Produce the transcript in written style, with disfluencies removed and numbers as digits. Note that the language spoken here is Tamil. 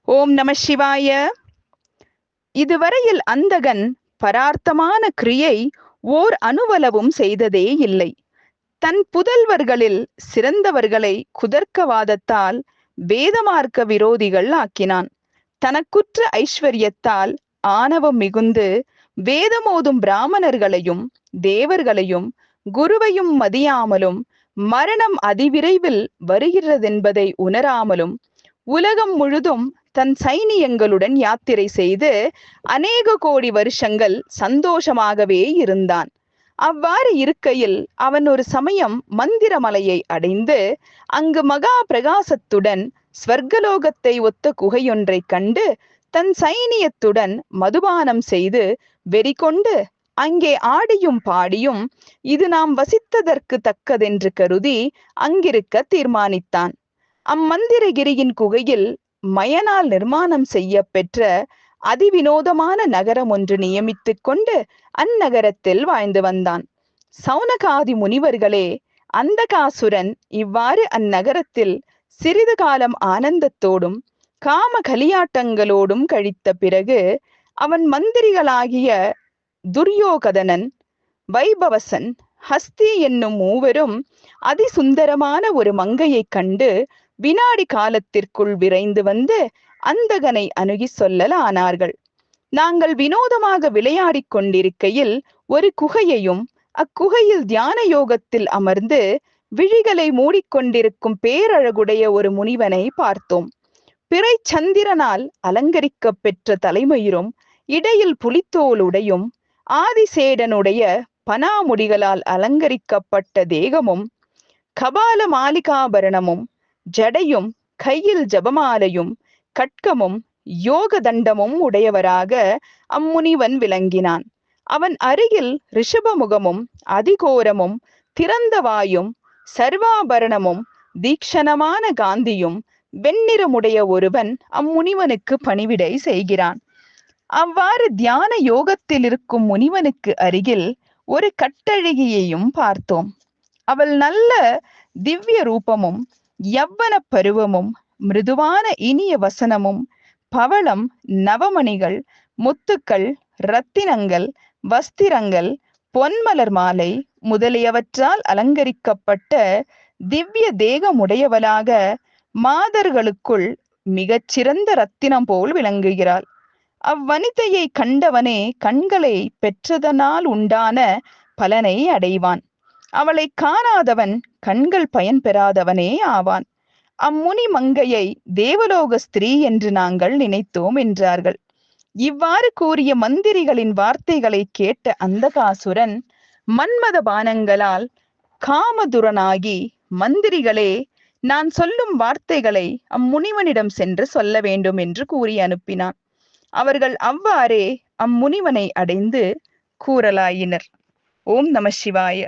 ஓம் நம சிவாய. இதுவரையில் அந்தகன் பரார்த்தமான கிரியை ஓர் அணுவளவும் செய்ததே இல்லை. தன் புதல்வர்களில் சிறந்தவர்களை குதர்க்கவாதத்தால் வேதமார்க்க விரோதிகள் ஆக்கினான். தனக்குற்ற ஐஸ்வர்யத்தால் ஆணவம் மிகுந்து வேதமோதும் பிராமணர்களையும் தேவர்களையும் குருவையும் மதியாமலும் மரணம் அதிவிரைவில் வருகிறதென்பதை உணராமலும் உலகம் முழுதும் தன் சைனியங்களுடன் யாத்திரை செய்து அநேக கோடி வருஷங்கள் சந்தோஷமாகவே இருந்தான். அவ்வாறு இருக்கையில் அவன் ஒரு சமயம் மந்திரமலையை அடைந்து அங்கு மகா பிரகாசத்துடன் ஸ்வர்கலோகத்தை ஒத்த குகையொன்றை கண்டு தன் சைனியத்துடன் மதுபானம் செய்து வெறி கொண்டு அங்கே ஆடியும் பாடியும் இது நாம் வசித்ததற்கு தக்கதென்று கருதி அங்கிருக்க தீர்மானித்தான். அம்மந்திரகிரியின் குகையில் மயனால் நிர்மாணம் செய்ய பெற்ற அதிவினோதமான நகரம் ஒன்று நியமித்துக் கொண்டு அந்நகரத்தில் வாழ்ந்து வந்தான். சௌனகாதி முனிவர்களே, அந்தகாசுரன் இவ்வாறு அந்நகரத்தில் சிறிது காலம் ஆனந்தத்தோடும் காம கலியாட்டங்களோடும் கழித்த பிறகு அவன் மந்திரிகளாகிய துரியோகதனன், வைபவசன், ஹஸ்தி என்னும் மூவரும் அதிசுந்தரமான ஒரு மங்கையை கண்டு வினாடி காலத்திற்குள் விரைந்து வந்து அந்தகனை அணுகி சொல்லலானார்கள். நாங்கள் வினோதமாக விளையாடிக் கொண்டிருக்கையில் ஒரு குகையையும் அக்குகையில் தியான யோகத்தில் அமர்ந்து விழிகளை மூடிக்கொண்டிருக்கும் பேரழகுடைய ஒரு முனிவனை பார்த்தோம். பிறை சந்திரனால் அலங்கரிக்க பெற்ற தலைமயிரும் இடையில் புலித்தோலுடையும் ஆதிசேடனுடைய பனாமுடிகளால் அலங்கரிக்கப்பட்ட தேகமும் கபால மாலிகாபரணமும் ஜடையும் கையில் ஜபமாலையும் கட்கமும் யோக தண்டமும் உடையவராக அம்முனிவன் விளங்கினான். அவன் அருகில் ரிஷபமுகமும் அதிகோரமும் திறந்த வாயும் சர்வாபரணமும் தீக்ஷணமான காந்தியும் வெண்ணிறமுடைய ஒருவன் அம்முனிவனுக்கு பணிவிடை செய்கிறான். அவ்வாறு தியான யோகத்தில் இருக்கும் முனிவனுக்கு அருகில் ஒரு கட்டழகியையும் பார்த்தோம். அவள் நல்ல திவ்ய ரூபமும் யவ்வன பருவமும் மிருதுவான இனிய வசனமும் பவளம், நவமணிகள், முத்துக்கள், இரத்தினங்கள், வஸ்திரங்கள், பொன்மலர் மாலை முதலியவற்றால் அலங்கரிக்கப்பட்ட திவ்ய தேகமுடையவளாக மாதர்களுக்குள் மிகச்சிறந்த ரத்தினம் போல் விளங்குகிறாள். அவ்வனிதையை கண்டவனே கண்களை பெற்றதனால் உண்டான பலனை அடைவான். அவளை காணாதவன் கண்கள் பயன் பெறாதவனே ஆவான். அம்முனி மங்கையை தேவலோக ஸ்திரீ என்று நாங்கள் நினைத்தோம் என்றார்கள். இவ்வாறு கூறிய மந்திரிகளின் வார்த்தைகளை கேட்ட அந்தகாசுரன் மன்மத பானங்களால் காமதுரனாகி, மந்திரிகளே, நான் சொல்லும் வார்த்தைகளை அம்முனிவனிடம் சென்று சொல்ல வேண்டும் என்று கூறி அனுப்பினான். அவர்கள் அவ்வாறே அம்முனிவனை அடைந்து கூறலாயினர். ஓம் நம சிவாய.